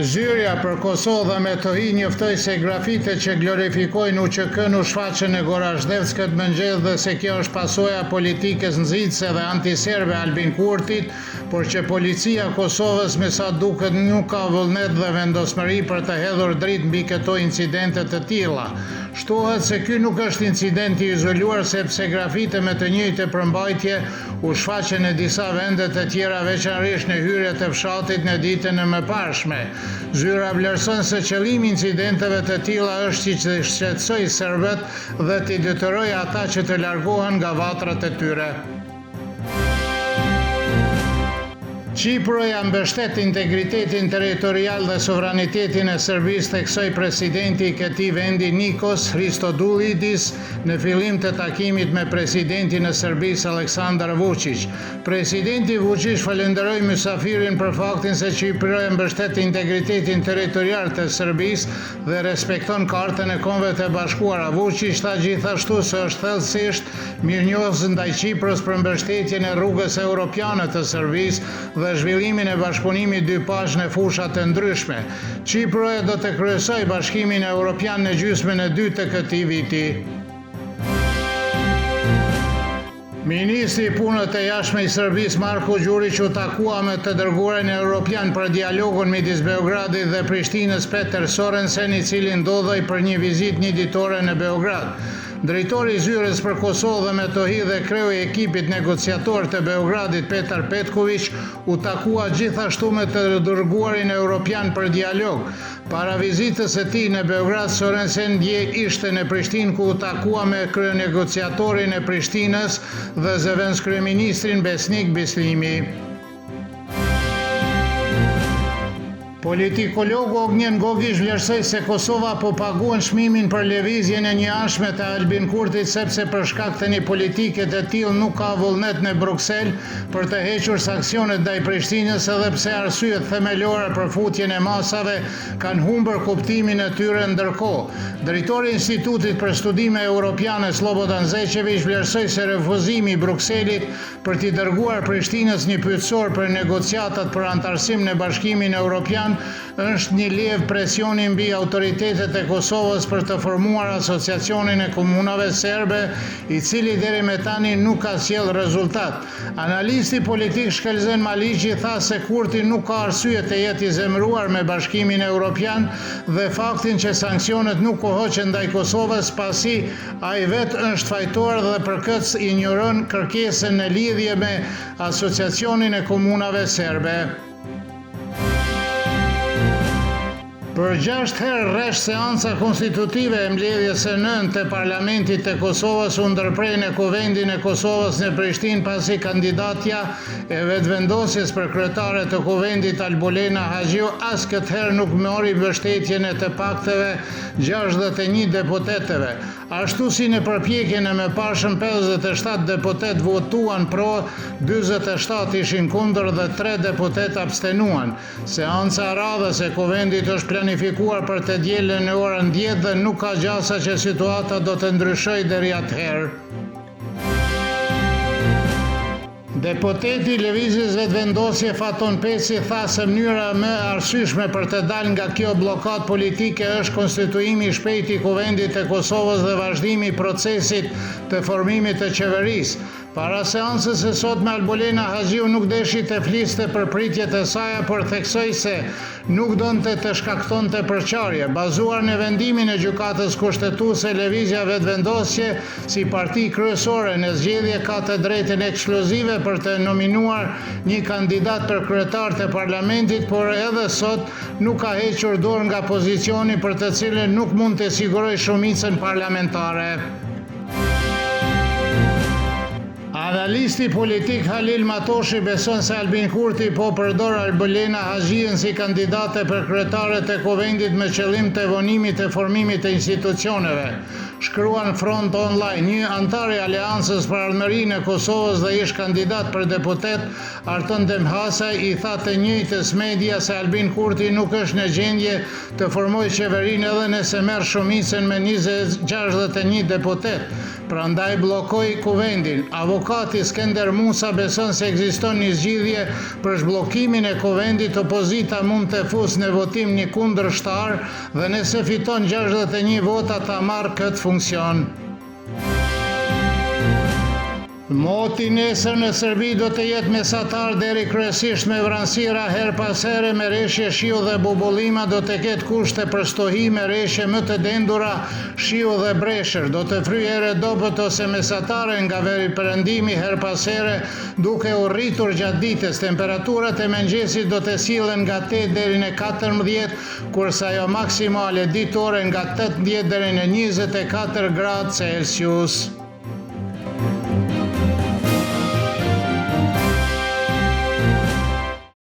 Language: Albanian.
Zyrja për Kosovë dhe Metohi njoftoi se grafitet që glorifikojnë UÇK-n u shfaqën në Gorazhdevsk këtë mëngjes dhe se kjo është pasojë e politikës nxitëse dhe antiserbe Albin Kurtit, por që policia e Kosovës me sa duket nuk ka vullnet dhe vendosmëri për të hedhur dritë mbi këto incidente të tilla. Shtohet se ky nuk është incident i izoluar sepse grafite me të njëjtë përmbajtje u shfaqën në disa vende të tjera, veçanërisht në hyrjet e fshatit në ditën e mëparshme. Zyra vlerëson se qëllimi i incidenteve të tilla është që të shqetësojë serbët dhe t'i detyrojë ata që të largohen nga vatrat e tyre. Qipro ja mbështet integritetin territorial dhe sovranitetin e Serbisë, theksoi presidenti i këtij vendi Nikos Christodoulidis në fillim të takimit me presidentin e Serbisë Aleksandar Vučić. Presidenti Vučić falenderoi mysafirin për faktin se Qipëria mbështet integritetin territorial të Serbisë dhe respekton Kartën e Kombeve të Bashkuara. Vučić tha gjithashtu se është thellësisht mirënjohës ndaj Qipros për mbështetjen e rrugës europiane të Serbisë dhe zhvillimin e bashkëpunimit dypazh në fusha të ndryshme. Qipëria do të kryesojë bashkimin evropian në gjysmën e dytë të këtij viti. Ministri i Punëve të Jashtme i Serbisë Marko Đurić u takua me të dërguarin evropian për dialogun midis Beogradit dhe Prishtinës Peter Sorensen, i cili ndodhej për një vizitë një ditore në Beograd. Drejtori i Zyrës për Kosovë dhe Metohi dhe kreu i ekipit negociator të Beogradit Petar Petković u takua gjithashtu me të dërguarin evropian për dialog. Para vizitës së tij në Beograd, Sorensen dje ishte në Prishtinë ku u takua me kryenegociatorin e Prishtinës dhe zëvendës kryeministrin Besnik Bislimi. Politikologu Ognjen Gogić vlerësoi se Kosova po paguan çmimin për lëvizjen e njëanshme të Albin Kurtit sepse për shkak të një politike të tillë nuk ka vullnet në Bruksel për të hequr sanksionet ndaj Prishtinës, edhe pse arsyet themelore për futjen e masave kanë humbur kuptimin e tyre ndërkohë. Drejtori i Institutit për Studime Europiane Slobodan Zečević vlerësoi se refuzimi i Brukselit për t'i dërguar Prishtinës një pyetësor për negociatat për antarësim në Bashkimin Evropian është një levë presioni mbi autoritetet e Kosovës për të formuar asociacionin e komunave serbe, i cili deri me tani nuk ka sjellë rezultat. Analisti politik Shkelzen Maliqi tha se Kurti nuk ka arsye të jetë i zemëruar me Bashkimin Evropian dhe faktin që sanksionet nuk kohoqen ndaj Kosovës pasi ai vetë është fajtor dhe për këtë injoron kërkesën në lidhje me asociacionin e komunave serbe. Për 6 herë rresht seanca konstitutive e mbledhjes së 9 të Parlamentit të Kosovës u ndërprej në Kuvendin e Kosovës në Prishtinë pasi kandidatja e vetëvendosjes për kryetare të Kuvendit Albolena Haxhiu as këtë herë nuk mori mbështetjen e të pakteve 61 deputetëve. Ashtu si në përpjekjen e mëparshëm 57 deputet votuan pro, 47 ishin kundër dhe 3 deputet abstenuan. Seanca e radhës e Kuvendit është planifikuar për të dielën në orën 10 dhe nuk ka gjasa që situata do të ndryshojë deri atëherë. Deputeti i Lëvizjes Vetëvendosje Faton Peci tha se mënyra më e arsyeshme për të dalë nga kjo bllokatë politike është konstituimi i shpejtë i Kuvendit të Kosovës dhe vazhdimi i procesit të formimit të qeverisë. Para seancës së sotme Albolena Haxhiu nuk deshi të fliste për pritjet e saj, por theksoi se nuk donte të shkaktonte përçarje. Bazuar në vendimin e gjykatës kushtetuese, Lëvizja Vetëvendosje si parti kryesore në zgjedhje ka të drejtën ekskluzive për të nominuar një kandidat për kryetar të parlamentit, por edhe sot nuk ka hequr dorë nga pozicioni për të cilën nuk mund të sigurojë shumicën parlamentare. Analisti politik Halil Matoshi beson se Albin Kurti po përdor Albolena Haxhiun si kandidate për kryetare të Kuvendit me qëllim të vonimit të formimit të institucioneve. shkruan Front Online, një antar i Aleancës për Ardhmërinë e Kosovës dhe ish kandidat për deputet, Artën Demhasaj, i tha të njëjtës media se Albin Kurti nuk është në gjendje të formojë qeverinë edhe nëse merr shumicën me 261 deputet. Prandaj bllokoi kuvendin. Avokati Skender Musa beson se ekziston një zgjidhje për zhbllokimin e kuvendit. Opozita mund të fusë në votim një kundërshtar dhe nëse fiton 61 vota ta marrë këtë funksion. Moti nesër në Serbi do të jetë mesatar deri kryesisht me vranësira her pas here, me reshje, shiu dhe bubullima, do të ketë kushte për stohi me reshje më të dendura, shiu dhe breshër. Do të fryjë here dobët ose mesatare nga veri perëndimi her pas here, duke u rritur gjatë ditës. Temperaturat e mëngjesit do të sillen nga 8 deri në 14, kurse ajo maksimale ditore nga 18 deri në 24 gradë Celsius.